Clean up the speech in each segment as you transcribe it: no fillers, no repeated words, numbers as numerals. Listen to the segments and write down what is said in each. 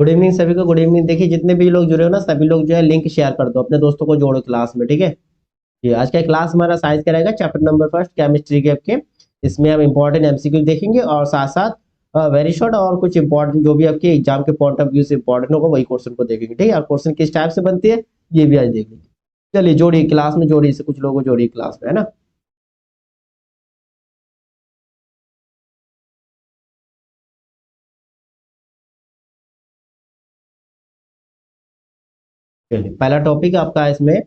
Good evening सभी को, good evening. देखिए जितने भी लोग जुड़े हो ना, सभी लोग जो है लिंक शेयर कर दो, अपने दोस्तों को जोड़ो क्लास में, ठीक है। ये आज का क्लास हमारा साइंस का रहेगा, चैप्टर नंबर फर्स्ट केमिस्ट्री के आपके। इसमें हम इंपॉर्टेंट एमसीक्यू देखेंगे और साथ साथ वेरी शॉर्ट और कुछ इंपॉर्टेंट जो भी आपके एग्जाम के पॉइंट ऑफ व्यू से इंपॉर्टेंट होगा वही क्वेश्चन को देखेंगे, ठीक है। और क्वेश्चन किस टाइप से बनती है ये भी आज देखेंगे। चलिए जोड़िए क्लास में, जोड़िए से कुछ लोगों को जोड़िए क्लास में, है ना। चलिए पहला टॉपिक आपका इसमें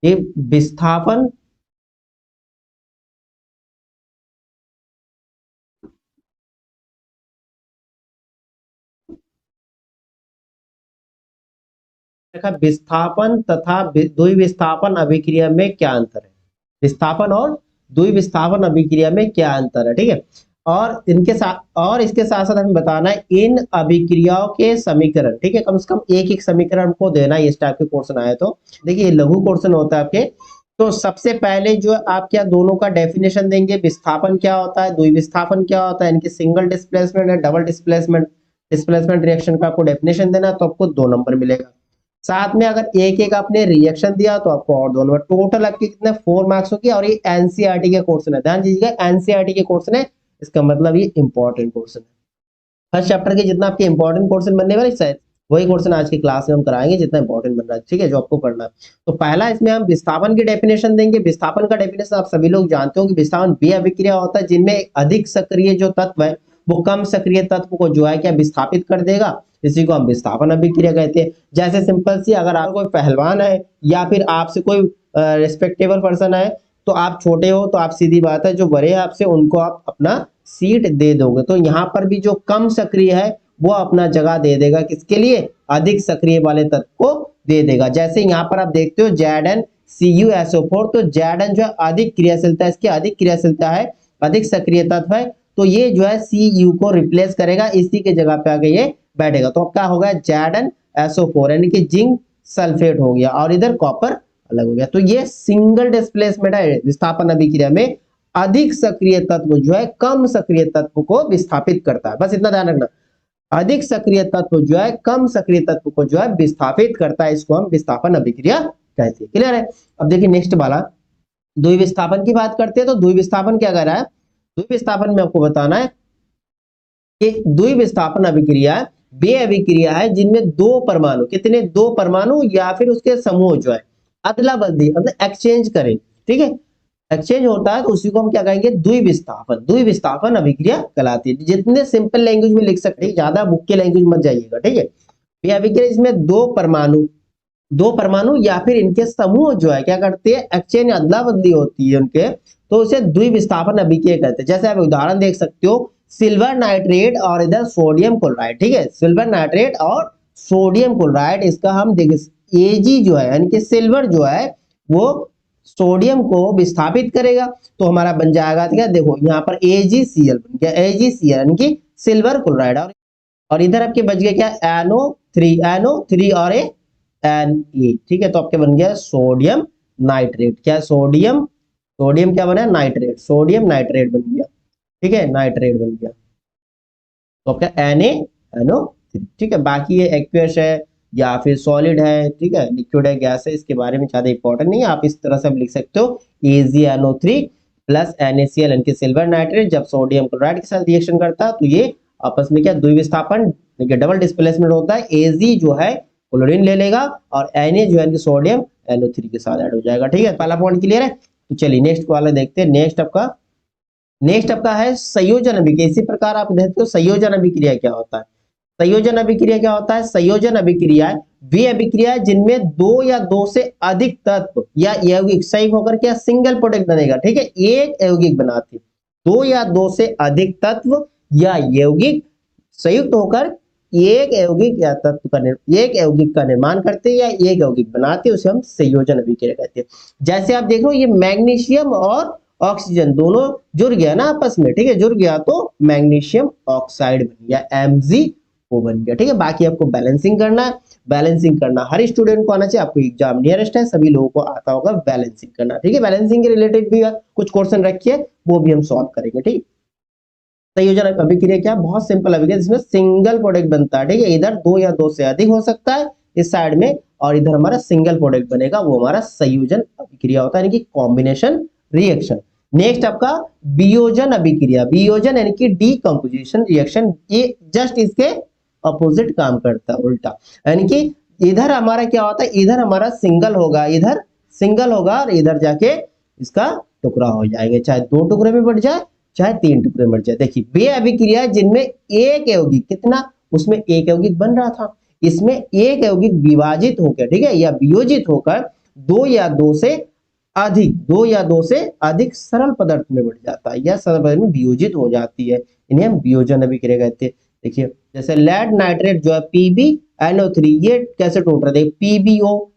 ये विस्थापन देखा, विस्थापन तथा द्विविस्थापन अभिक्रिया में क्या अंतर है। विस्थापन और द्विविस्थापन अभिक्रिया में क्या अंतर है, ठीक है। और इनके साथ और इसके साथ साथ हमें बताना है इन अभिक्रियाओं के समीकरण, ठीक है। कम से कम एक एक समीकरण हमको देना है, इस टाइप के क्वेश्चन आए तो देखिए लघु क्वेश्चन होता है आपके। तो सबसे पहले जो आप क्या दोनों का डेफिनेशन देंगे, विस्थापन क्या होता है, द्विविस्थापन क्या होता है, इनकी सिंगल डिस्प्लेसमेंट है डबल डिस्प्लेसमेंट, डिस्प्लेसमेंट रिएक्शन का आपको डेफिनेशन देना है, तो आपको 2 नंबर मिलेगा। साथ में अगर एक एक आपने रिएक्शन दिया तो आपको और 2 नंबर, टोटल आपके कितने 4 मार्क्स होगी। और ये एनसीईआरटी के क्वेश्चन है, ध्यान दीजिएगा एनसीईआरटी के क्वेश्चन है, इसका मतलब ये इंपॉर्टेंट क्वेश्चन है। फर्स्ट चैप्टर के जितना आपके इंपॉर्टेंट क्वेश्चन बनने वाले शायद वही क्वेश्चन आज की क्लास में हम कराएंगे, जितना इंपॉर्टेंट बन रहा है, ठीक है, जो आपको पढ़ना है। तो पहला इसमें हम विस्थापन की डेफिनेशन देंगे। विस्थापन का डेफिनेशन आप सभी लोग जानते हो कि विस्थापन वे अभिक्रिया होता है जिनमें अधिक सक्रिय जो तत्व है वो कम सक्रिय तत्व को जो है क्या विस्थापित कर देगा, इसी को हम विस्थापन अभिक्रिया कहते हैं। जैसे सिंपल सी, अगर आप कोई पहलवान है या फिर आपसे कोई रिस्पेक्टेबल पर्सन है, तो आप छोटे हो तो आप सीधी बात है जो बड़े हैं आपसे उनको आप अपना सीट दे दोगे। तो यहाँ पर भी जो कम सक्रिय है वो अपना जगह दे देगा, किसके लिए, अधिक सक्रिय वाले तत्व को दे देगा। जैसे यहाँ पर आप देखते हो ZnCuSO4, तो Zn जो है अधिक क्रियाशीलता, इसकी अधिक क्रियाशीलता है, अधिक सक्रिय तत्व है, तो ये जो है Cu को रिप्लेस करेगा, इसी के जगह पे आके ये बैठेगा। तो क्या होगा ZnSO4 यानी कि जिंक सल्फेट हो गया, और इधर कॉपर अलग हो गया। तो ये सिंगल डिस्प्लेसमेंट है विस्थापन अभिक्रिया में, अधिक सक्रिय तत्व जो है कम सक्रिय तत्व को विस्थापित करता है, बस इतना ध्यान रखना। अधिक सक्रिय तत्व जो है कम सक्रिय तत्व को जो है विस्थापित करता है, इसको हम विस्थापन अभिक्रिया कहते हैं। क्लियर है। अब देखिए नेक्स्ट वाला द्विविस्थापन की बात करते हैं। तो द्विविस्थापन क्या कर रहा है, द्विविस्थापन में आपको बताना है कि द्विविस्थापन अभिक्रिया वे अभिक्रिया है जिनमें दो परमाणु, कितने, दो परमाणु या फिर उसके समूह जो है अदला बदली मतलब एक्सचेंज करें, ठीक है, एक्सचेंज होता है, तो उसी को हम क्या कहेंगे, द्विविस्थापन, द्विविस्थापन अभिक्रिया कहलाती है। जितने सिंपल लैंग्वेज में लिख सकते हैं, ज्यादा बुक के लैंग्वेज मत जाइएगा, ठीक है। ये अभिक्रिया इसमें दो परमाणु या फिर इनके समूह जो है क्या करते हैं, एक्सचेंज अदला बदली होती है उनके, तो उसे द्विविस्थापन अभिक्रिया कहते हैं। जैसे आप उदाहरण देख सकते हो, सिल्वर नाइट्रेट और इधर सोडियम क्लोराइड, ठीक है, सिल्वर नाइट्रेट और सोडियम क्लोराइड, इसका हम देखें Ag जो है यानी कि सिल्वर जो है वो सोडियम को विस्थापित करेगा, तो हमारा बन जाएगा, ठीक है, देखो यहाँ पर AgCl बन गया, AgCl यानी कि सिल्वर क्लोराइड, और इधर आपके बच गया क्या, NO3 और Na, ठीक है। तो आपके बन गया सोडियम नाइट्रेट, क्या सोडियम, सोडियम क्या बना, नाइट्रेट, सोडियम नाइट्रेट बन गया, ठीक है, नाइट्रेट बन गया। तो आपका NaNO3, ठीक है। बाकी ये एक्वियस है या फिर सॉलिड है, ठीक है, लिक्विड है, गैस है, इसके बारे में ज्यादा इंपॉर्टेंट नहीं है, आप इस तरह से आप लिख सकते हो AgNO3 प्लस NaCl यानी कि सिल्वर नाइट्रेट जब सोडियम क्लोराइड के साथ रिएक्शन करता है तो ये आपस में क्या द्विविस्थापन डबल डिस्प्लेसमेंट होता है। Ag जो है क्लोरीन ले लेगा और Na जो है सोडियम NO3 के साथ ऐड हो जाएगा, ठीक है। पहला पॉइंट क्लियर है। तो चलिए नेक्स्ट वाला देखते हैं। नेक्स्ट आपका है संयोजन अभिक्रिया। इसी प्रकार आप देखते हो संयोजन अभिक्रिया क्या होता है। संयोजन अभिक्रिया क्या होता है, संयोजन अभिक्रिया वे अभिक्रिया जिनमें दो या दो से अधिक तत्व या यौगिक संयुक्त होकर क्या सिंगल प्रोडक्ट बनेगा, ठीक है, एक यौगिक बनाती है। दो या दो से अधिक तत्व या यौगिक संयुक्त होकर एक यौगिक या तत्व का एक यौगिक का निर्माण करते हैं या एक यौगिक बनाते हैं, उसे हम संयोजन अभिक्रिया कहते हैं। जैसे आप देख लो ये मैग्नीशियम और ऑक्सीजन दोनों जुड़ गया ना आपस में, ठीक है, जुड़ गया तो मैग्नीशियम ऑक्साइड बन गया, MgO बन गया, ठीक है। बाकी आपको बैलेंसिंग करना है, बैलेंसिंग करना हर स्टूडेंट को आना चाहिए, आपको एग्जाम नियरेस्ट है, सभी लोगों को आता होगा बैलेंसिंग करना, ठीक है। बैलेंसिंग के रिलेटेड भी कुछ क्वेश्चन रखिए, वो भी हम सॉल्व करेंगे, ठीक। संयोजन अभिक्रिया क्या, बहुत सिंपल अभिक्रिया जिसमें सिंगल प्रोडक्ट बनता है, ठीक है। इधर दो या दो से अधिक हो सकता है इस साइड में, और इधर हमारा सिंगल प्रोडक्ट बनेगा, वो हमारा संयोजन अभिक्रिया होता है, यानी कि कॉम्बिनेशन रिएक्शन। नेक्स्ट आपका वियोजन अभिक्रिया, वियोजन यानी कि डीकंपोजिशन रिएक्शन, ये जस्ट इसके अपोजिट काम करता है, उल्टा। यानी कि इधर हमारा क्या होता है, इधर हमारा सिंगल होगा, इधर सिंगल होगा, और इधर जाके इसका टुकड़ा हो जाएंगे, चाहे दो टुकड़े में बढ़ जाए चाहे तीन टुकड़े में बढ़ जाए। देखिए वे अभिक्रिया जिनमें एक यौगिक, कितना, उसमें एक यौगिक बन रहा था, इसमें एक यौगिक विभाजित होकर, ठीक है, या वियोजित होकर दो या दो से अधिक सरल पदार्थ में बढ़ जाता है, या सरल पदार्थ में वियोजित हो जाती है, इन्हें हम वियोजन अभिक्रिया कहते हैं। देखिए जैसे लेड नाइट्रेट जो है PbNO3, ये कैसे टूट रहा है, PbO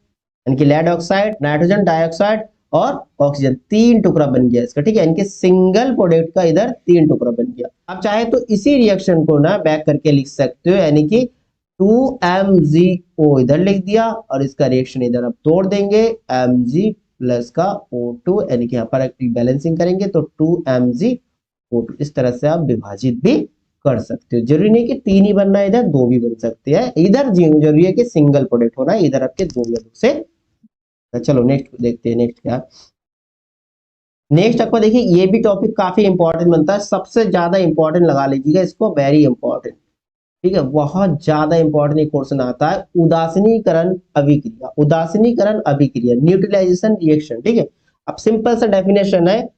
यानी कि लेड ऑक्साइड, नाइट्रोजन डाइऑक्साइड और ऑक्सीजन, तीन टुकड़ा बन गया इसका, ठीक है, इनके सिंगल प्रोडक्ट का इधर तीन टुकड़ा बन गया। आप चाहे तो इसी रिएक्शन को ना बैक करके लिख सकते हो, यानी कि 2MgO इधर लिख दिया, और इसका रिएक्शन इधर आप तोड़ देंगे, Mg प्लस का O2, यानी कि यहाँ पर बैलेंसिंग करेंगे तो 2MgO2, इस तरह से आप विभाजित भी कर सकते हो। जरूरी नहीं कि तीन ही बनना है, इधर दो भी बन सकते हैं, इधर जरूरी है कि सिंगल प्रोडक्ट होना है, इधर आपके दो या दो से। चलो नेक्स्ट देखते हैं, नेक्स्ट क्या, नेक्स्ट आपको देखिए ये भी टॉपिक काफी इंपॉर्टेंट बनता है, सबसे ज्यादा इंपॉर्टेंट लगा लीजिएगा इसको, वेरी इंपॉर्टेंट, ठीक है, बहुत ज्यादा इंपॉर्टेंट एक क्वेश्चन आता है, उदासीनीकरण अभिक्रिया, उदासीनीकरण अभिक्रिया, न्यूट्रलाइजेशन रिएक्शन, ठीक है। अब सिंपल सा डेफिनेशन है,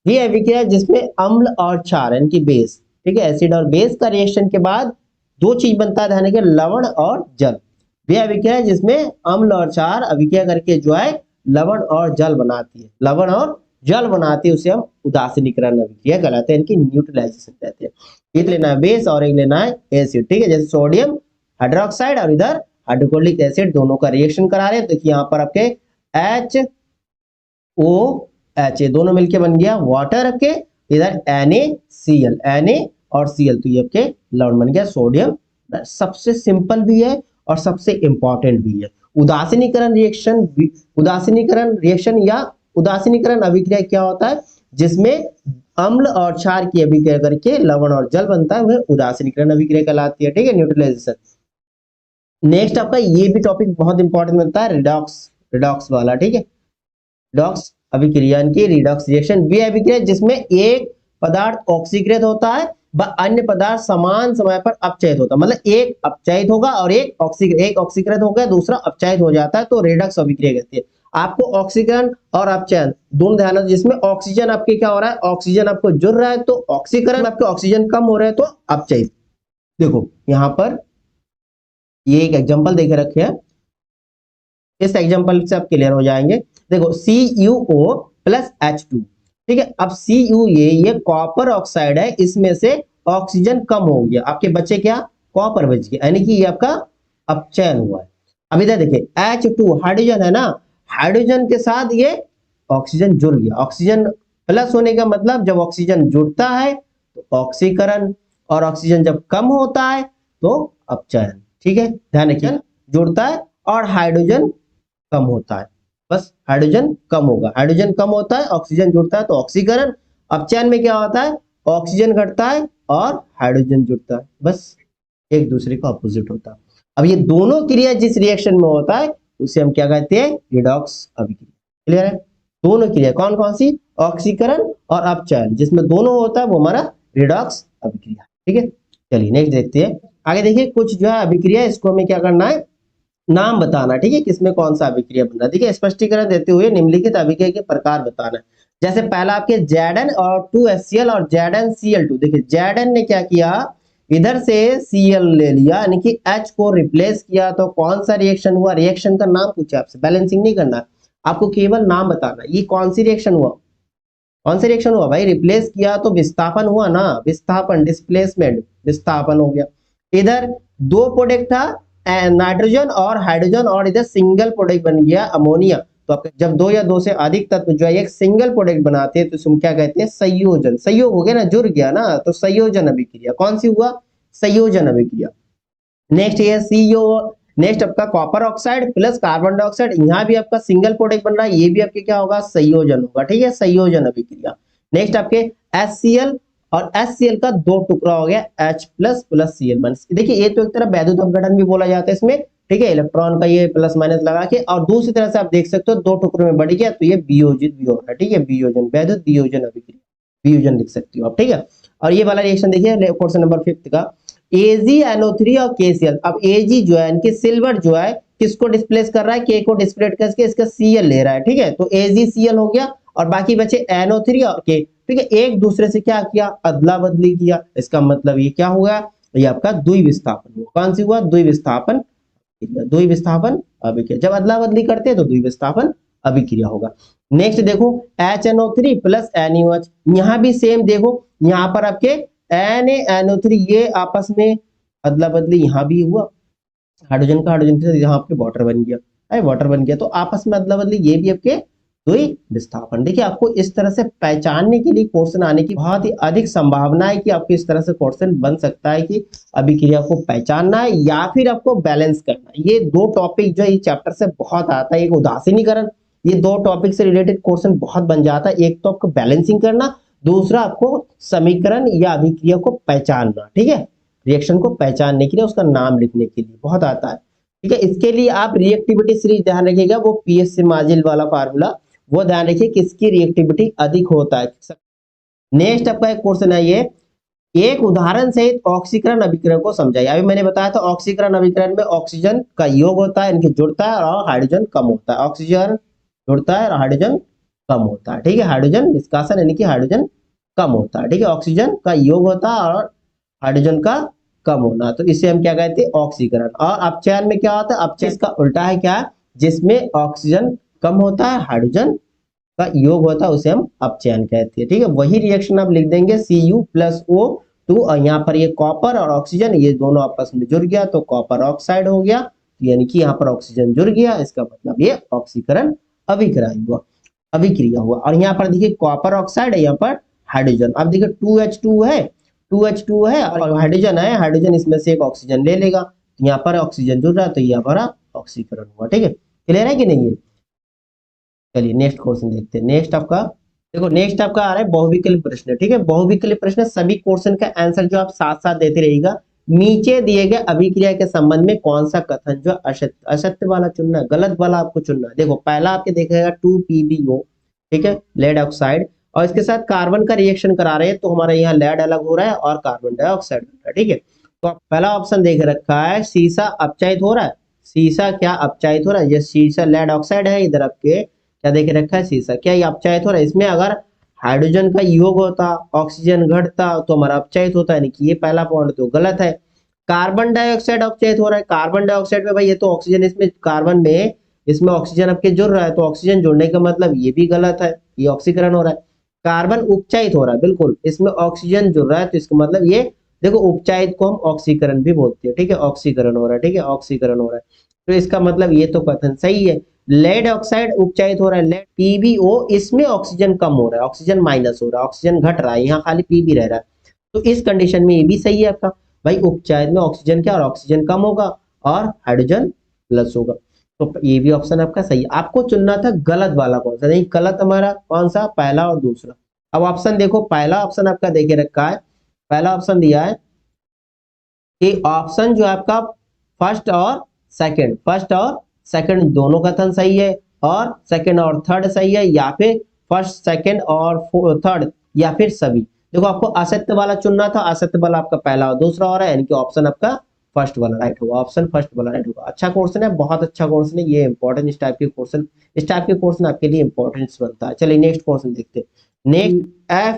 ये अभिक्रिया जिसमें अम्ल और क्षार यानी कि बेस, ठीक है, एसिड और बेस का रिएक्शन के बाद दो चीज बनता है, ध्यान रखिए, लवण और जल। यह अभिक्रिया है जिसमें अम्ल और क्षार अभिक्रिया करके जो है लवण और जल बनाती है, लवण और जल बनाती है, उसे हम उदासीनीकरण अभिक्रिया कहलाते हैं, इनकी न्यूट्रलाइजेशन कहते हैं। एक लेना है बेस और एक लेना है एसिड, ठीक है, जैसे सोडियम हाइड्रोक्साइड और इधर हाइड्रोक्लोरिक एसिड, दोनों का रिएक्शन करा रहे हैं। देखिए यहाँ पर आपके HOH दोनों मिलके बन गया वाटर के, इधर NaCl, Na और Cl, तो ये आपके लवण बन गया सोडियम। सबसे सिंपल भी है और सबसे इंपॉर्टेंट भी है। उदासीनीकरण रिएक्शन या उदासीनीकरण अभिक्रिया क्या होता है, जिसमें अम्ल और क्षार की अभिक्रिया करके लवण और जल बनता है, वह उदासीनीकरण अभिक्रिया कहलाती है, ठीक है, न्यूट्रलाइजेशन। नेक्स्ट आपका ये भी टॉपिक बहुत इंपॉर्टेंट बनता है, रिडॉक्स वाला, ठीक है, रिडॉक्स अभिक्रिया की रिडॉक्स रिएक्शन, वे अभिक्रिया जिसमें एक पदार्थ ऑक्सीकृत होता है व अन्य पदार्थ समान समय पर अपचयित होता है, मतलब एक अपचयित होगा और एक ऑक्सीकृत हो गया, दूसरा अपचयित हो जाता है, तो रिडॉक्स अभिक्रिया कहती है। आपको ऑक्सीकरण और अपचयन दोनों ध्यान रखना, जिसमें ऑक्सीजन आपके क्या हो रहा है, ऑक्सीजन आपको जुड़ रहा है तो ऑक्सीकरण, आपके ऑक्सीजन कम हो रहा है तो अपचयित। देखो यहाँ पर ये एक एग्जांपल देके रखे हैं, इस एग्जांपल से आप क्लियर हो जाएंगे। देखो CuO प्लस H2, ठीक है, अब ये कॉपर ऑक्साइड है, इसमें से ऑक्सीजन कम हो गया, आपके बचे क्या, कॉपर बच गया, यानी कि ये आपका अपचयन हुआ है। अब इधर देखिए H2 हाइड्रोजन है ना, हाइड्रोजन के साथ ये ऑक्सीजन जुड़ गया, ऑक्सीजन प्लस होने का मतलब जब ऑक्सीजन जुड़ता है तो ऑक्सीकरण, और ऑक्सीजन जब कम होता है तो अपचयन, ठीक है, ध्यान रखिए, जुड़ता है और हाइड्रोजन कम होता है, बस हाइड्रोजन कम होगा, हाइड्रोजन कम होता है, ऑक्सीजन जुड़ता है तो ऑक्सीकरण, अपचयन में क्या होता है, ऑक्सीजन घटता है और हाइड्रोजन जुड़ता है, बस एक दूसरे का अपोजिट होता है। अब ये दोनों क्रिया जिस रिएक्शन में होता है उसे हम क्या कहते हैं, रिडॉक्स अभिक्रिया, क्लियर है। दोनों क्रिया कौन कौन सी, ऑक्सीकरण और अपचयन, जिसमें दोनों होता है वो हमारा रिडॉक्स अभिक्रिया, ठीक है। चलिए नेक्स्ट देखते हैं, आगे देखिए कुछ जो है अभिक्रिया, इसको हमें क्या करना है, नाम बताना, ठीक है, किसमें कौन सा अभिक्रिया बन रहा है। देखिए स्पष्टीकरण देते हुए निम्नलिखित अभिक्रिया के प्रकार बताना है। जैसे पहला आपके Zn और 2HCl और ZnCl2, देखिए Zn ने क्या किया, इधर से Cl ले लिया, यानी कि H को रिप्लेस किया, तो कौन सा रिएक्शन हुआ, रिएक्शन का नाम पूछा आपसे, बैलेंसिंग नहीं करना, आपको केवल नाम बताना, ये कौन सी रिएक्शन हुआ, कौन सा रिएक्शन हुआ भाई, रिप्लेस किया तो विस्थापन हुआ ना, विस्थापन, डिस्प्लेसमेंट, विस्थापन हो गया। इधर दो प्रोडक्ट था, नाइट्रोजन और हाइड्रोजन, और इधर सिंगल प्रोडक्ट बन गया अमोनिया, तो जब दो या दो से अधिक तत्व जो है एक सिंगल प्रोडक्ट बनाते हैं तो इसको क्या कहते हैं, संयोजन, संयोग हो गया ना, जुड़ गया ना, तो संयोजन अभिक्रिया, कौन सी हुआ, संयोजन अभिक्रिया। नेक्स्ट ये CO, नेक्स्ट आपका copper oxide plus carbon dioxide, यहाँ भी आपका सिंगल प्रोडक्ट बन रहा है, ये भी आपके क्या होगा, संयोजन होगा, ठीक है, संयोजन अभिक्रिया। नेक्स्ट आपके HCl और HCl का 2 टुकड़ा हो गया H plus plus Cl minus. देखिए ये तो एक तरह वैद्युत अपघटन भी बोला जाता है इसमें, ठीक है, इलेक्ट्रॉन का ये प्लस माइनस लगा के, और दूसरी तरह से आप देख सकते हो 2 टुकड़ों में बढ़ गया तो ये वियोजित भी हो रहा है, ठीक है, वियोजन, वैद्युत वियोजन अभिक्रिया, वियोजन लिख सकते हो आप, ठीक है। और ये वाला रिएक्शन देखिए क्वेश्चन नंबर 5 का, AgNO3 और KCl। अब Ag जो है इनके सिल्वर जो है किसको डिस्प्लेस कर रहा है, K को डिस्प्लेस करके इसका Cl ले रहा है, ठीक है, तो AgCl हो गया और बाकी बचे NO3 और K, ठीक है, एक दूसरे से क्या किया, अदला बदली किया। इसका मतलब ये क्या हुआ, ये आपका द्विविस्थापन हुआ। कौन सी हुआ, द्विविस्थापन, द्विविस्थापन अभिक्रिया। जब अदला बदली करते हैं तो द्विविस्थापन अभिक्रिया होगा। नेक्स्ट देखो HNO3 प्लस NaOH, यहाँ भी सेम देखो, यहाँ पर आपके NaNO3 ये आपस में अदला बदली यहाँ भी हुआ, हाइड्रोजन का हाइड्रोजन के साथ यहाँ आपके वाटर बन गया, है वाटर बन गया, तो आपस में अदला बदली, ये भी आपके द्विविस्थापन। देखिए आपको इस तरह से पहचानने के लिए क्वेश्चन आने की बहुत ही अधिक संभावना है कि आपको इस तरह से क्वेश्चन बन सकता है कि अभिक्रिया को पहचानना है या फिर आपको बैलेंस करना है। ये दो टॉपिक जो इस चैप्टर से बहुत आता है, एक उदासीनीकरण, ये दो टॉपिक से रिलेटेड क्वेश्चन बहुत बन जाता है। एक तो आपको बैलेंसिंग करना, दूसरा आपको समीकरण या अभिक्रिया को पहचानना, ठीक है, रिएक्शन को पहचानने के लिए, उसका नाम लिखने के लिए बहुत आता है, ठीक है। इसके लिए आप रिएक्टिविटी सीरीज ध्यान रखिएगा, वो पीएस माजिल वाला फार्मूला वो ध्यान रखिए किसकी रिएक्टिविटी अधिक होता है। नेक्स्ट आपका एक क्वेश्चन है ये, एक उदाहरण सहित ऑक्सीकरण अभिक्रिया को समझाइए। अभी मैंने बताया था ऑक्सीकरण अभिक्रिया में ऑक्सीजन का योग होता है, इनके जुड़ता है और हाइड्रोजन कम होता है, ऑक्सीजन जुड़ता है और हाइड्रोजन कम होता है, ठीक है, हाइड्रोजन निष्कासन यानी कि हाइड्रोजन कम होता है, ठीक है, ऑक्सीजन का योग होता है और हाइड्रोजन का कम होना, तो इसे हम क्या कहते हैं, ऑक्सीकरण। और अपचयन में क्या होता है, अपचयन इसका उल्टा है क्या, जिसमें ऑक्सीजन कम होता है, हाइड्रोजन का योग होता है, उसे हम अपचयन कहते हैं, ठीक है। वही रिएक्शन आप लिख देंगे Cu+O2, और यहाँ पर ये कॉपर और ऑक्सीजन ये दोनों आपस में जुड़ गया तो कॉपर ऑक्साइड हो गया, यानी कि यहाँ पर ऑक्सीजन जुड़ गया, इसका मतलब ये ऑक्सीकरण अभिक्रिया हुआ, अभिक्रिया हुआ। और यहाँ पर देखिए कॉपर ऑक्साइड है, यहाँ पर हाइड्रोजन, अब देखिए 2H2 है, 2H2 है और हाइड्रोजन है, हाइड्रोजन इसमें से एक ऑक्सीजन ले लेगा, यहाँ पर ऑक्सीजन जुड़ रहा है तो यहाँ पर ऑक्सीकरण हुआ, ठीक है, क्लियर है कि नहीं है। चलिए नेक्स्ट क्वेश्चन देखते हैं। नेक्स्ट आपका देखो, नेक्स्ट आपका आ रहा है बहुविकल्प प्रश्न, ठीक है, बहुविकल्प प्रश्न सभी क्वेश्चन का आंसर जो आप साथ साथ देते रहिएगा। नीचे दिए गए अभिक्रिया के संबंध में कौन सा कथन जो असत्य, असत्य वाला चुनना, गलत वाला आपको चुनना है। देखो पहला आपके देखेगा 2PbO, ठीक है, लेड ऑक्साइड, और इसके साथ कार्बन का रिएक्शन करा रहे हैं तो हमारा यहाँ लेड अलग हो रहा है और कार्बन डाइऑक्साइड हो रहा है, ठीक है। तो पहला ऑप्शन देख रखा है सीसा अपचयित हो रहा है, सीसा क्या अपचयित हो रहा है, ये सीसा लेड ऑक्साइड है, इधर आपके क्या देख रखा है, सीसा, क्या ये अपचयित हो रहा है। इसमें अगर हाइड्रोजन का योग होता, ऑक्सीजन घटता तो हमारा अपचयित होता है, यानी कि ये पहला पॉइंट तो गलत है। कार्बन डाइऑक्साइड अपचयित हो रहा है, कार्बन डाइऑक्साइड में भाई ये तो ऑक्सीजन, इसमें कार्बन में इसमें ऑक्सीजन आपके जुड़ रहा है तो ऑक्सीजन जुड़ने का मतलब ये भी गलत है, ये ऑक्सीकरण हो रहा है। कार्बन उपचयित हो रहा है, बिल्कुल इसमें ऑक्सीजन जुड़ रहा है तो इसका मतलब ये देखो उपचयित को हम ऑक्सीकरण भी बोलते हैं, ठीक है, ऑक्सीकरण हो रहा है, ठीक है, ऑक्सीकरण हो रहा है, तो इसका मतलब ये तो कथन सही है। लेड ऑक्साइड उपचयित हो रहा है, लेड PbO, इसमें ऑक्सीजन कम हो रहा है, ऑक्सीजन माइनस हो रहा है, ऑक्सीजन घट रहा है, यहाँ खाली Pb रह रहा है, तो इस कंडीशन में ये भी सही है आपका, भाई उपचयित में ऑक्सीजन क्या और ऑक्सीजन कम होगा और हाइड्रोजन प्लस होगा, तो ये भी ऑप्शन आपका सही है। आपको चुनना था गलत वाला कौन सा, नहीं गलत हमारा कौन सा, पहला और दूसरा। अब ऑप्शन देखो, पहला ऑप्शन आपका देखे रखा है, पहला ऑप्शन दिया है कि ऑप्शन जो आपका फर्स्ट और सेकंड दोनों कथन सही है, और सेकंड और थर्ड सही है, या फिर फर्स्ट सेकंड और थर्ड, या फिर सभी। देखो आपको असत्य वाला चुनना था, असत्य वाला आपका पहला और दूसरा हो रहा है, यानी कि ऑप्शन आपका फर्स्ट वाला राइट होगा, ऑप्शन फर्स्ट वाला राइट होगा। अच्छा क्वेश्चन है, बहुत अच्छा क्वेश्चन है, ये इंपॉर्टेंट, इस टाइप के क्वेश्चन आपके लिए इंपॉर्टेंस बनता है। चलिए नेक्स्ट क्वेश्चन देखते हैं। नेक्स्ट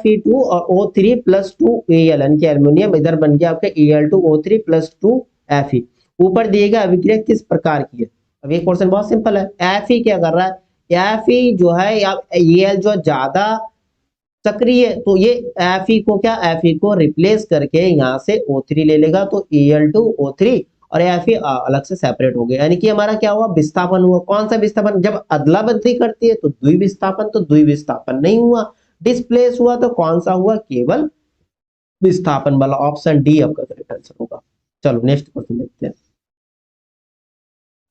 Fe2 और O3+2Al, यानी कि एल्युमिनियम इधर बन गया आपका Al2O3+2Fe। ऊपर दिए गए अभिक्रिया किस प्रकार की है। अब ये क्वेश्चन बहुत सिंपल है, Fe क्या कर रहा है, Fe जो है Al जो ज्यादा सक्रिय है तो ये Fe को रिप्लेस करके यहाँ से O3 ले लेगा, तो Al2O3 और Fe अलग से सेपरेट हो गया, यानी कि हमारा क्या हुआ, विस्थापन हुआ। कौन सा विस्थापन, जब अदला बदली करती है तो द्विविस्थापन, तो द्विविस्थापन नहीं हुआ, डिस्प्लेस हुआ तो कौन सा हुआ, केवल विस्थापन वाला, ऑप्शन डी आपका करेक्ट आंसर होगा। चलो नेक्स्ट क्वेश्चन देखते हैं।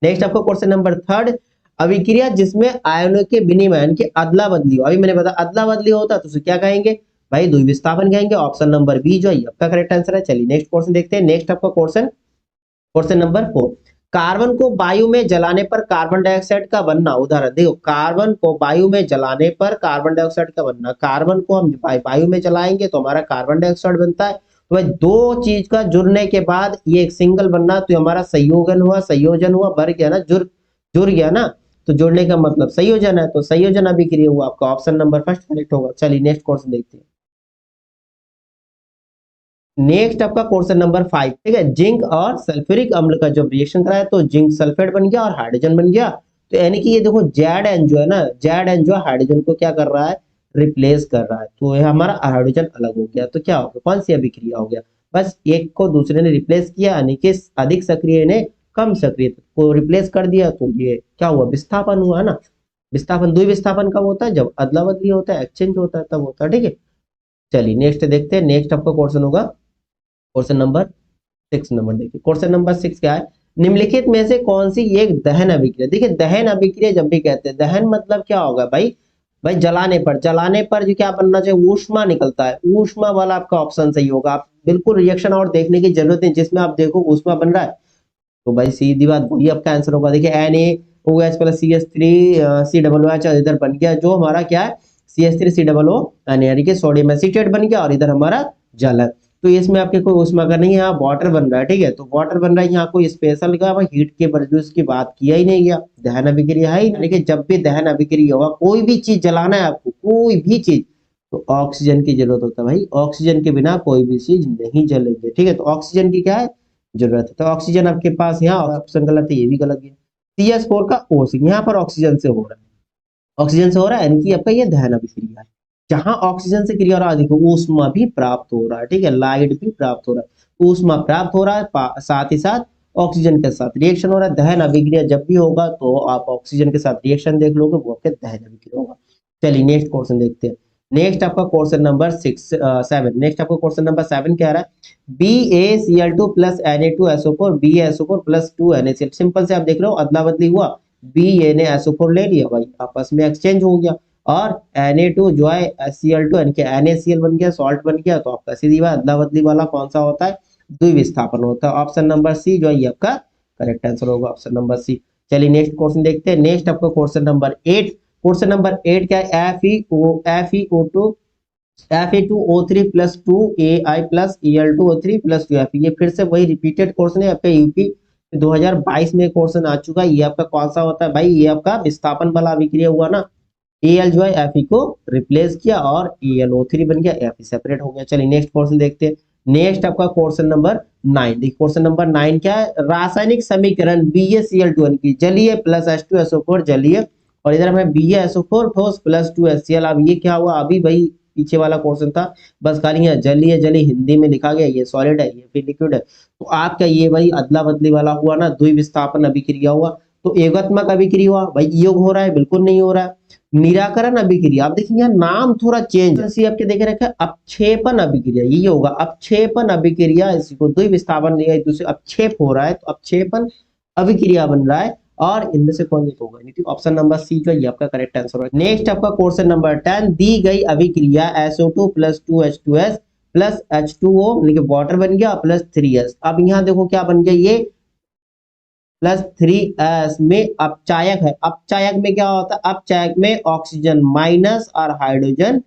नेक्स्ट आपको क्वेश्चन नंबर 3, अभिक्रिया जिसमें आयनों के विनिमय की अदला बदली हो। अभी मैंने बताया अदला बदली होता है तो उसे क्या कहेंगे, भाई द्विविस्थापन कहेंगे। ऑप्शन नंबर बी जो है आपका करेक्ट आंसर है। चलिए नेक्स्ट क्वेश्चन देखते हैं। नेक्स्ट आपका क्वेश्चन, क्वेश्चन नंबर 4। कार्बन को वायु में जलाने पर कार्बन डाइऑक्साइड का बनना, उदाहरण देखो, कार्बन को वायु में जलाने पर कार्बन डाइऑक्साइड का बनना, कार्बन को हम वायु में जलाएंगे तो हमारा कार्बन डाइऑक्साइड बनता है। तो भाई दो चीज का जुड़ने के बाद ये एक सिंगल बनना, तो हमारा संयोजन हुआ, संयोजन हुआ, भर गया ना, जुड़ गया ना, तो जुड़ने का मतलब संयोजन है, तो संयोजन अभिक्रिया हुआ। आपका ऑप्शन नंबर फर्स्ट करेक्ट होगा। चलिए नेक्स्ट क्वेश्चन देखते हैं। नेक्स्ट आपका क्वेश्चन नंबर 5, ठीक है। जिंक और सल्फ्यूरिक अम्ल का जब रिएक्शन कराया तो जिंक सल्फेट बन गया और हाइड्रोजन बन गया। तो यानी कि ये देखो Zn जो है ना, Zn जो हाइड्रोजन को क्या कर रहा है, रिप्लेस कर रहा है। तो ये हमारा हाइड्रोजन अलग हो गया। तो क्या हो गया, कौन सी अभिक्रिया हो गया, बस एक को दूसरे ने रिप्लेस किया, यानी कि अधिक सक्रिय ने कम सक्रिय को रिप्लेस कर दिया। तो ये क्या हुआ, विस्थापन हुआ ना। विस्थापन, द्विविस्थापन कब होता है, जब अदला बदली होता है, एक्सचेंज होता है, तब होता है, ठीक है। चलिए नेक्स्ट देखते हैं। नेक्स्ट आपका क्वेश्चन होगा क्वेश्चन नंबर 6 नंबर। देखिए क्वेश्चन नंबर 6 क्या है, निम्नलिखित में से कौन सी एक दहन अभिक्रिया। देखिए दहन अभिक्रिया जब भी कहते हैं, दहन मतलब क्या होगा भाई, भाई जलाने पर जो क्या बनना चाहिए, ऊष्मा निकलता है। ऊष्मा वाला आपका ऑप्शन सही होगा। आप बिल्कुल रिएक्शन और देखने की जरूरत नहीं, जिसमें आप देखो ऊष्मा बन रहा है, तो भाई सीधी बात वही आपका आंसर होगा। देखिए NaOH प्लस CH3 COOH इधर बन गया, जो हमारा क्या है, CH3COO यानी कि सोडियम एसीटेट बन गया, और इधर हमारा जल है। तो इसमें आपके कोई ऊष्मा का नहीं है, यहाँ वाटर बन रहा है, ठीक है। तो वाटर बन रहा है, यहाँ कोई स्पेशल का हीट के प्रोड्यूस की बात किया ही नहीं गया। दहन अभिक्रिया है ही नहीं। लेकिन जब भी दहन अभिक्रिया होगा, कोई भी चीज जलाना है आपको, कोई भी चीज, तो ऑक्सीजन की जरूरत होता है भाई। ऑक्सीजन के बिना कोई भी चीज नहीं जलेगी, ठीक है। तो ऑक्सीजन की क्या है, जरूरत है। तो ऑक्सीजन आपके पास यहाँ ऑप्शन गलत है, ये भी गलत है। CH4 का O से यहाँ पर ऑक्सीजन से हो रहा है, ऑक्सीजन से हो रहा है, यानी कि आपका ये दहन अभिक्रिया है। जहां ऑक्सीजन से क्रिया हो रहा है, देखो ऊष्मा भी प्राप्त हो रहा है, ठीक है, लाइट भी प्राप्त हो रहा है, ऊष्मा प्राप्त हो रहा है, साथ ही साथ ऑक्सीजन के साथ रिएक्शन हो रहा है। दहन अभिक्रिया जब भी होगा तो आप ऑक्सीजन के साथ रिएक्शन देख लोगे, वो आपके दहन अभिक्रिया होगा। चलिए नेक्स्ट क्वेश्चन देखते हैं। नेक्स्ट आपका क्वेश्चन नंबर 7। नेक्स्ट आपका क्वेश्चन नंबर 7 क्या रहा है, BaCl2 plus Na2SO4 BaSO4 plus 2NaCl। Simple से आप देख रहे हो, अदला बदली हुआ, BaSO4 ले लिया भाई, आपस में एक्सचेंज हो गया, और Na2 जो है Cl2 यानी कि NaCl बन गया, सॉल्ट बन गया। तो आपका सीधी बात अदला बदली वाला कौन सा होता है, द्विविस्थापन होता है। ऑप्शन नंबर सी जो है आपका करेक्ट आंसर होगा, ऑप्शन नंबर सी। चलिए नेक्स्ट क्वेश्चन देखते हैं। नेक्स्ट आपका क्वेश्चन नंबर 8। क्वेश्चन नंबर 8 क्या है, Fe2O3 plus 2Ai plus Al2O3 plus 2Fe। ये फिर से वही रिपीटेड क्वेश्चन है आपका, यूपी 2022 में क्वेश्चन आ चुका है। ये आपका कौन सा होता है भाई, ये आपका विस्थापन वाला अभिक्रिया हुआ ना। Al जो है Fe को रिप्लेस किया और AlO3 बन गया, Fe सेपरेट हो गया। चलिए नेक्स्ट क्वेश्चन देखते हैं। नेक्स्ट आपका क्वेश्चन नंबर 9। देखिए क्वेश्चन नंबर 9 क्या है, रासायनिक समीकरण BaCl2 की जलीय प्लस H2SO4 जलीय, और इधर हमें BaSO4 ठोस प्लस 2HCl। अब ये क्या हुआ, अभी भाई पीछे वाला क्वेश्चन था, बस खाली यहाँ जलीय जली हिंदी में लिखा गया, ये सॉलिड है, ये फिर लिक्विड है। तो आपका ये भाई अदला बदली वाला हुआ ना, द्विविस्थापन अभिक्रिया हुआ। तो एकात्मक अभिक्रिया हुआ भाई, योग हो रहा है, बिल्कुल नहीं हो रहा है। निराकरण अभिक्रिया, आप देखिए यहाँ नाम थोड़ा चेंज है, आपके देखे रखा है, अपक्षेपण अभिक्रिया, ये होगा अपक्षेपण अभिक्रिया। इसको द्विविस्थापन दूसरे अपक्षेप हो रहा है, तो अपक्षेपण अभिक्रिया बन रहा है, और इनमें से कौन तो होगा, ऑप्शन नंबर सी जो है आपका करेक्ट आंसर होगा। नेक्स्ट आपका क्वेश्चन नंबर 10। दी गई अभिक्रिया SO2 plus 2H2S plus H2O water बन गया प्लस 3S। अब यहाँ देखो क्या बन गया, ये प्लस 3S में अपचायक है। अपचायक में क्या होता है, अपचायक में ऑक्सीजन माइनस और हाइड्रोजन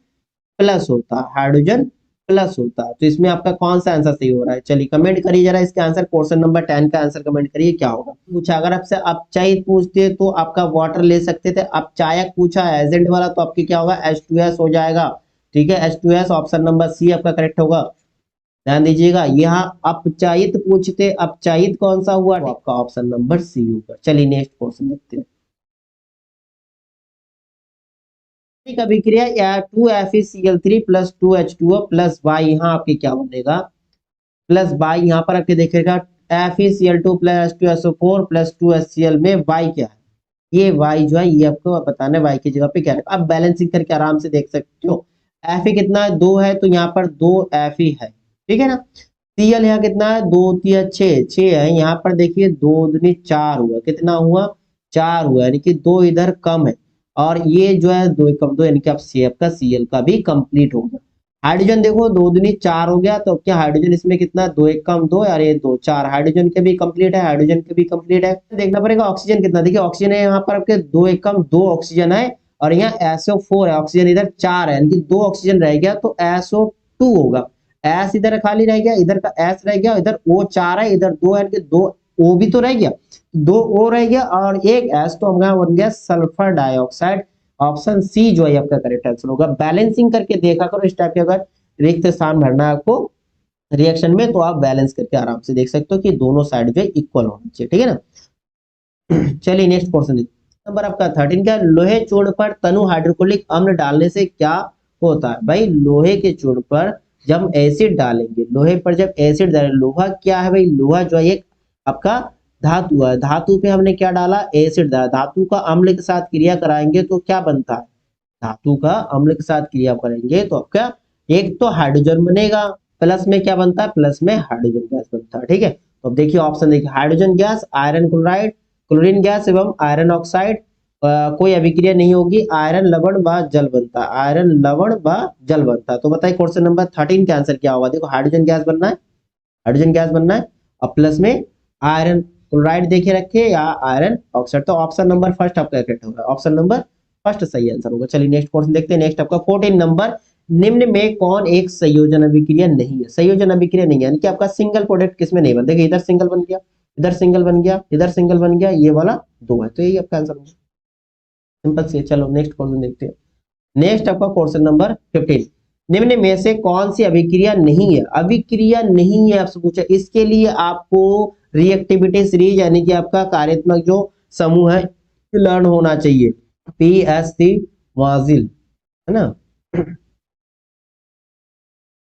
प्लस होता है, हाइड्रोजन प्लस होता है। तो इसमें आपका कौन सा आंसर सही हो रहा है, चलिए कमेंट करिए जरा इसका आंसर। क्वेश्चन नंबर 10 का आंसर कमेंट करिए क्या होगा। पूछा अगर आपसे अपचायक पूछते तो आपका वाटर ले सकते थे, अपचायक पूछा एजेंट वाला तो आपके क्या होगा, H2S हो जाएगा, ठीक है, H2S। ऑप्शन नंबर सी आपका करेक्ट होगा। ध्यान दीजिएगा, यहाँ अपचायित पूछते, अपचायित कौन सा हुआ, आपका ऑप्शन नंबर सी होगा। चलिए नेक्स्ट क्वेश्चन देखते हैं। अभिक्रिया या 2FeCl3 plus 2H2O plus Y, यहाँ आपके क्या बनेगा, प्लस Y यहाँ पर आपके देखेगा FeCl2 plus 2SO4 plus 2HCl में Y क्या है, ये Y जो है ये आपको बताना है, Y की जगह पे क्या है। अब बैलेंसिंग करके आराम से देख सकते हो, Fe कितना है, 2 है, तो यहाँ पर 2 Fe है, ठीक है ना। Cl यहाँ कितना है, 2 3 6 है, यहाँ पर देखिए 2 दूनी 4 हुआ, कितना हुआ, 4 हुआ, यानी कि 2 इधर कम है, और ये जो है 2 कम 2, यानी कि आप आपका Cl का भी कंप्लीट हो गया। हाइड्रोजन देखो 2 दूनी 4 हो गया, तो क्या हाइड्रोजन इसमें कितना, 2 1 कम 2 और ये 2 4, हाइड्रोजन के भी कंप्लीट है, हाइड्रोजन के भी कंप्लीट है। देखना पड़ेगा ऑक्सीजन कितना, देखिए ऑक्सीजन है यहाँ पर आपके 2 1 कम 2 ऑक्सीजन है, और यहाँ SO4 है, ऑक्सीजन इधर 4 है, यानी कि 2 ऑक्सीजन रह गया तो SO2 होगा। एस इधर खाली रह गया, इधर का एस रह गया, इधर O 4 है, इधर 2 है, 2 O भी तो रह गया, 2 O रह गया और एक एस, तो हमारा बन गया सल्फर डाइऑक्साइड। ऑप्शन सी जो है आपका करेक्ट आंसर होगा। बैलेंसिंग करके देखा करो, इस टाइप के अगर रिक्त स्थान भरना है आपको रिएक्शन में, तो आप बैलेंस करके आराम से देख सकते हो कि दोनों साइड जो इक्वल होना चाहिए, ठीक है ना। चलिए नेक्स्ट क्वेश्चन देखिए, नंबर आपका 13 क्या, लोहे चूर्ण पर तनु हाइड्रोक्लोरिक अम्ल डालने से क्या होता है। भाई लोहे के चूर्ण पर जब हम एसिड डालेंगे, लोहे पर जब एसिड डालेंगे, लोहा क्या है भाई, लोहा जो है एक आपका धातु है, धातु पे हमने क्या डाला, एसिड डाला, धातु का अम्ल के साथ क्रिया कराएंगे तो क्या बनता है, धातु का अम्ल के साथ क्रिया करेंगे तो आपका एक तो हाइड्रोजन बनेगा, प्लस में क्या बनता है, प्लस में हाइड्रोजन गैस बनता है, ठीक है। तो अब देखिए ऑप्शन देखिए, hydrogen gas, iron chloride, chlorine gas एवं आयरन ऑक्साइड, कोई अभिक्रिया नहीं होगी, आयरन लवण व जल बनता है, आयरन लवण व जल बनता है। तो बताइए क्वेश्चन नंबर 13 का आंसर क्या होगा। देखो हाइड्रोजन गैस बनना है, हाइड्रोजन गैस बनना है और प्लस में आयरन क्लोराइड देखे रखे या आयरन ऑक्साइड, तो ऑप्शन नंबर फर्स्ट आपका करेक्ट होगा, ऑप्शन नंबर फर्स्ट सही आंसर होगा। चलिए नेक्स्ट क्वेश्चन देखते हैं, नेक्स्ट आपका 14 नंबर, निम्न में कौन एक संयोजन अभिक्रिया नहीं है। संयोजन अभिक्रिया नहीं है यानी कि आपका सिंगल प्रोडक्ट किसमें नहीं बनता, देखिए इधर सिंगल बन गया, इधर सिंगल बन गया, इधर सिंगल बन गया, ये वाला 2 है, तो यही आपका आंसर होगा, सिंपल से। चलो नेक्स्ट क्वेश्चन देखते हैं, नेक्स्ट आपका क्वेश्चन नंबर 15, निम्न में से कौन सी अभिक्रिया नहीं है, अभिक्रिया नहीं है आपसे पूछा, इसके लिए आपको रिएक्टिविटी सीरीज यानी कि आपका कार्यात्मक जो समूह है लर्न होना चाहिए, PSC वाजिल है ना।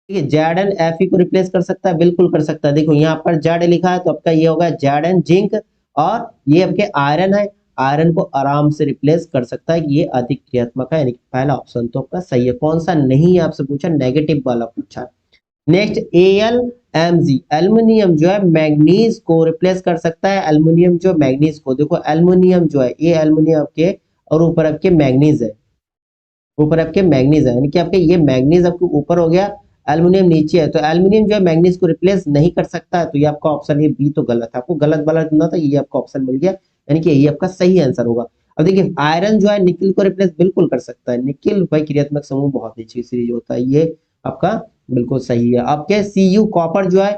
ठीक है, ZnFe को रिप्लेस कर सकता है, बिल्कुल कर सकता है। देखो यहाँ पर जेड लिखा है तो आपका ये होगा Zn जिंक, और ये आपके आयरन है, आयरन को आराम से रिप्लेस कर सकता है कि ये अधिक क्रियात्मक है, यानी कि पहला ऑप्शन तो आपका सही है। कौन सा नहीं है आपसे पूछा, नेगेटिव वाला पूछा। नेक्स्ट AlMg, एल्युमिनियम जो है मैग्नीज को रिप्लेस कर सकता है, एल्युमिनियम जो मैग्नीज को, देखो एल्युमिनियम जो है ये एल्युमिनियम आपके और ऊपर आपके मैग्नीज है, ऊपर आपके मैग्नीज है, यानी कि आपके ये मैग्नीज आपके ऊपर हो गया, एल्युमिनियम नीचे है, तो एल्युमिनियम जो है मैग्नीज को रिप्लेस नहीं कर सकता है, तो ये आपका ऑप्शन ये बी तो गलत है, आपको गलत वाला चुनना था, ये आपका ऑप्शन मिल गया, यानी कि ये आपका सही आंसर होगा। अब देखिए आयरन जो है निकिल को रिप्लेस बिल्कुल कर सकता है, निकिल भाई क्रियात्मक समूह बहुत नीचे सीरीज होता है, ये आपका बिल्कुल सही है। आपके Cu कॉपर जो है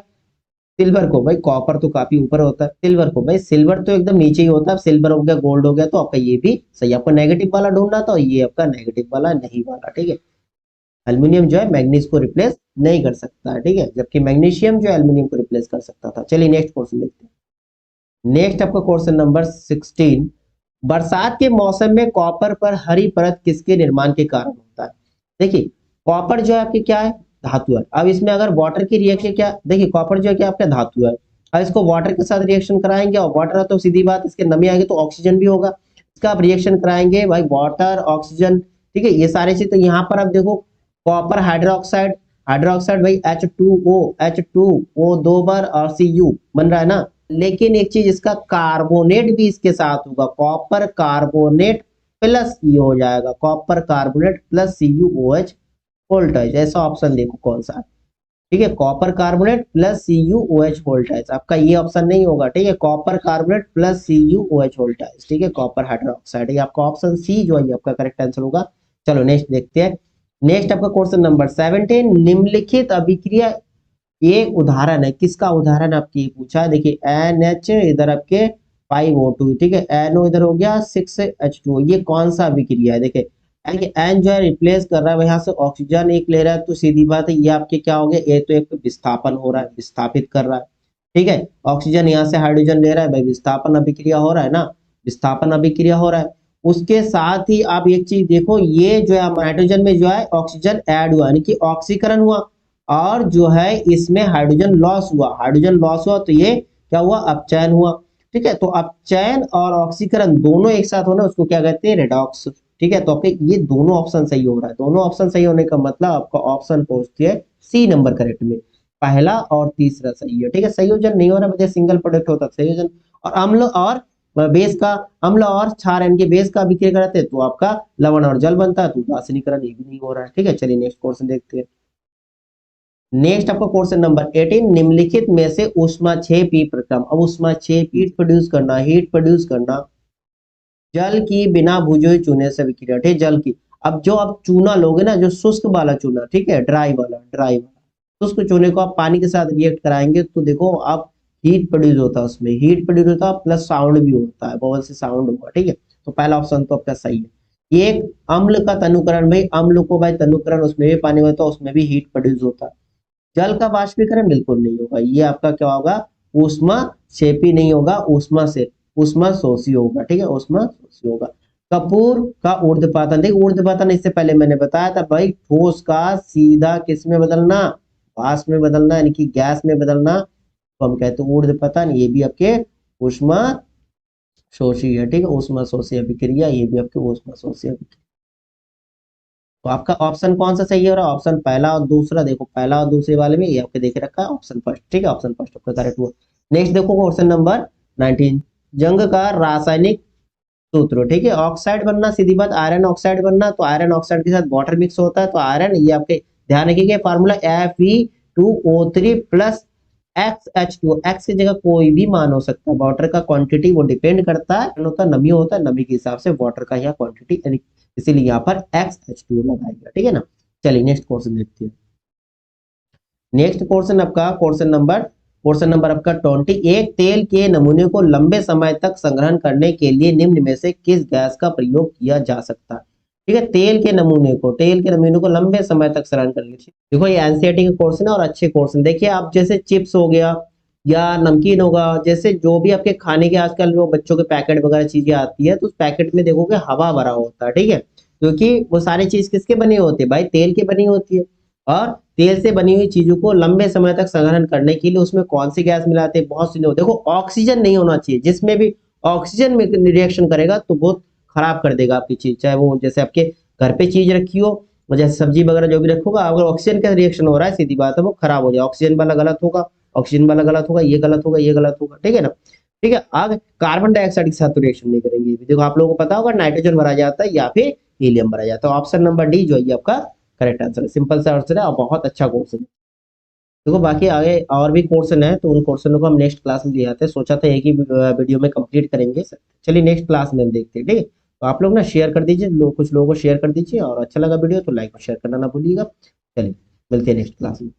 सिल्वर को, भाई कॉपर तो काफी ऊपर होता है, सिल्वर को भाई सिल्वर तो एकदम नीचे ही होता है, सिल्वर हो गया गोल्ड हो गया, तो आपका ये भी सही, आपको नेगेटिव वाला ढूंढना था, ये आपका नेगेटिव वाला नहीं वाला, ठीक है। एल्युमिनियम जो है मैग्नीज को रिप्लेस नहीं कर सकता है, ठीक है, जबकि मैग्नीशियम जो है एल्युमिनियम को रिप्लेस कर सकता था। चलिए नेक्स्ट क्वेश्चन देखते हैं, नेक्स्ट आपका क्वेश्चन नंबर 16, बरसात के मौसम में कॉपर पर हरी परत किसके निर्माण के कारण होता है। देखिए कॉपर जो है आपकी क्या है, धातु है। अब इसमें अगर वाटर की रिएक्शन क्या, देखिए कॉपर जो है क्या आपका धातु है, अब इसको वाटर के साथ रिएक्शन कराएंगे और वाटर है तो सीधी बात इसके नमी आएगी तो ऑक्सीजन भी होगा, इसका आप रिएक्शन कराएंगे भाई वाटर ऑक्सीजन, ठीक है, ये सारे चीज। तो यहाँ पर आप देखो कॉपर हाइड्रोक्साइड, हाइड्रोक्साइड भाई H2O, H2O 2 बार और Cu बन रहा है ना, लेकिन एक चीज इसका कार्बोनेट भी इसके साथ होगा, कॉपर कार्बोनेट प्लस ये हो जाएगा, copper carbonate plus CuOH voltage, ऐसा ऑप्शन देखो कौन सा है, ठीक है, copper carbonate plus CuOH voltage, आपका ये ऑप्शन नहीं होगा, ठीक है, copper carbonate plus CuOH voltage, ठीक है, कॉपर हाइड्रोक्साइड, ये आपका ऑप्शन सी जो है आपका करेक्ट आंसर होगा। चलो नेक्स्ट देखते हैं, नेक्स्ट आपका क्वेश्चन नंबर 17, निम्नलिखित अभिक्रिया एक उदाहरण है, किसका उदाहरण आपकी ये पूछा है। देखिए NH इधर आपके 5O2, ठीक है, NO इधर हो गया 6H2O, ये कौन सा अभिक्रिया है। देखिए एन जो है रिप्लेस कर रहा है यहाँ से ऑक्सीजन एक ले रहा है, तो सीधी बात है ये आपके क्या हो गया, ये तो एक विस्थापन हो रहा है, विस्थापित कर रहा है, ठीक है, ऑक्सीजन यहाँ से हाइड्रोजन ले रहा है, भाई विस्थापन अभिक्रिया हो रहा है ना, विस्थापन अभिक्रिया हो रहा है। उसके साथ ही आप एक चीज देखो, ये जो है नाइट्रोजन में जो है ऑक्सीजन ऐड हुआ यानी कि ऑक्सीकरण हुआ, और जो है इसमें हाइड्रोजन लॉस हुआ, हाइड्रोजन लॉस हुआ तो ये क्या हुआ, अपचयन हुआ, ठीक है। तो अपचयन और ऑक्सीकरण दोनों एक साथ होना उसको क्या कहते हैं, रेडॉक्स, ठीक है। तो आपके ये दोनों ऑप्शन सही हो रहा है, दोनों ऑप्शन सही होने का मतलब आपका ऑप्शन पहुंचती है सी नंबर करेक्ट में, पहला और तीसरा सही है, ठीक है। संयोजन नहीं हो रहा वजह सिंगल प्रोडक्ट होता है संयोजन, और अम्ल और बेस का, अम्ल और क्षार यानी कि बेस का अभिक्रिया करते हैं तो आपका लवण और जल बनता है, तो उदासीनीकरण ये भी नहीं हो रहा है, ठीक है। चलिए नेक्स्ट क्वेश्चन देखते हैं, नेक्स्ट आपका क्वेश्चन नंबर 18, निम्नलिखित में से ऊष्माक्षेपी प्रक्रम। अब ऊष्माक्षेप हीट प्रोड्यूस करना जल की बिना भुजे हुए चूने से विक्रिया, ठीक, जल की। अब जो आप चूना लोगे ना, जो शुष्क वाला चूना, ठीक है, ड्राई वाला शुष्क चूने को आप पानी के साथ रिएक्ट कराएंगे तो देखो आप हीट प्रोड्यूस होता है, उसमें हीट प्रोड्यूस होता है प्लस साउंड भी होता है, बबल से साउंड होगा, ठीक है। तो पहला ऑप्शन तो आपका सही है। एक अम्ल का तनुकरण, भाई अम्ल को भाई तनुकरण, उसमें भी पानी होता है, उसमें भी हीट प्रोड्यूस होता है। जल का वाष्पीकरण बिल्कुल नहीं होगा, ये आपका क्या होगा, ऊष्माक्षेपी नहीं होगा, ऊष्मा शोषी होगा, ठीक है, ऊष्मा शोषी होगा। कपूर का ऊर्ध्वपातन, देखिए ऊर्ध्वपातन इससे पहले मैंने बताया था भाई, ठोस का सीधा किस में बदलना, वाष्प में बदलना, यानी कि गैस में बदलना, तो हम कहते हैं ऊर्ध्वपतन। ये भी आपके ऊष्मा शोषी है, ठीक है, ऊष्मा शोषी अभिक्रिया, ये भी आपके ऊष्मा शोषी अभिक्रिया। तो आपका ऑप्शन कौन सा सही है, ऑप्शन पहला और दूसरा, देखो पहला और दूसरे वाले में ये आपके देख रखा है ऑप्शन फर्स्ट, ठीक है, ऑप्शन फर्स्ट आपका करेक्ट हुआ। नेक्स्ट देखो क्वेश्चन नंबर 19, जंग का रासायनिक सूत्र, ठीक है, ऑक्साइड बनना, सीधी बात, आयरन ऑक्साइड बनना, तो आयरन ऑक्साइड के साथ वाटर मिक्स होता है, तो आयरन, ये आपके ध्यान रखिएगा formula Fe2O3 plus XH2, x की जगह कोई भी मान हो सकता है, वाटर का क्वांटिटी वो डिपेंड करता है, नमी होता है, नमी के हिसाब से वाटर का यहाँ क्वांटिटी, इसीलिए यहाँ पर XH2 लगाएगा, ठीक है ना। चलिए नेक्स्ट क्वेश्चन देखते हैं। नेक्स्ट क्वेश्चन नंबर आपका 20, एक तेल के नमूने को लंबे समय तक संग्रहण करने के लिए निम्न में से किस गैस का प्रयोग किया जा सकता है, ठीक है। तेल के नमूने को लंबे समय तक संग्रहण करने के लिए, देखो ये एनसीईआरटी का क्वेश्चन है और अच्छे क्वेश्चन। देखिए आप जैसे चिप्स हो गया या नमकीन होगा, जैसे जो भी आपके खाने के आजकल जो बच्चों के पैकेट वगैरह चीजें आती है, तो उस पैकेट में देखोगे हवा भरा होता है, ठीक है, क्योंकि वो सारी चीज किसके बनी होती है भाई, तेल की बनी होती है। और तेल से बनी हुई चीजों को लंबे समय तक संग्रहण करने के लिए उसमें कौन सी गैस मिलाते हैं, बहुत सी लोग, देखो ऑक्सीजन नहीं होना चाहिए, जिसमें भी ऑक्सीजन में रिएक्शन करेगा तो बहुत खराब कर देगा आपकी चीज, चाहे वो जैसे आपके घर पे चीज रखी हो, जैसे सब्जी वगैरह जो भी रखोगा, अगर ऑक्सीजन का रिएक्शन हो रहा है, सीधी बात है वो खराब हो जाए, ऑक्सीजन वाला गलत होगा, ऑक्सीजन वाला गलत होगा, ये गलत होगा, ये गलत होगा, ठीक है ना। ठीक है, आगे कार्बन डाइऑक्साइड के साथ तो रिएक्शन नहीं करेंगे, ये भी देखो आप लोगों को पता होगा, नाइट्रोजन भरा जाता है या फिर हीलियम भरा जाता है। ऑप्शन नंबर डी जो है आपका करेक्ट आंसर है, सिंपल सा आंसर है और बहुत अच्छा क्वेश्चन है। देखो बाकी आगे और भी क्वेश्चन है, तो उन क्वेश्चनों को हम नेक्स्ट क्लास में ले आते हैं, सोचा था एक ही वीडियो में कंप्लीट करेंगे। चलिए नेक्स्ट क्लास में हम देखते हैं, ठीक है। तो आप लोग ना शेयर कर दीजिए, कुछ लोगों को शेयर कर दीजिए, और अच्छा लगा वीडियो तो लाइक और शेयर करना ना भूलिएगा। चलिए मिलते हैं नेक्स्ट क्लास में।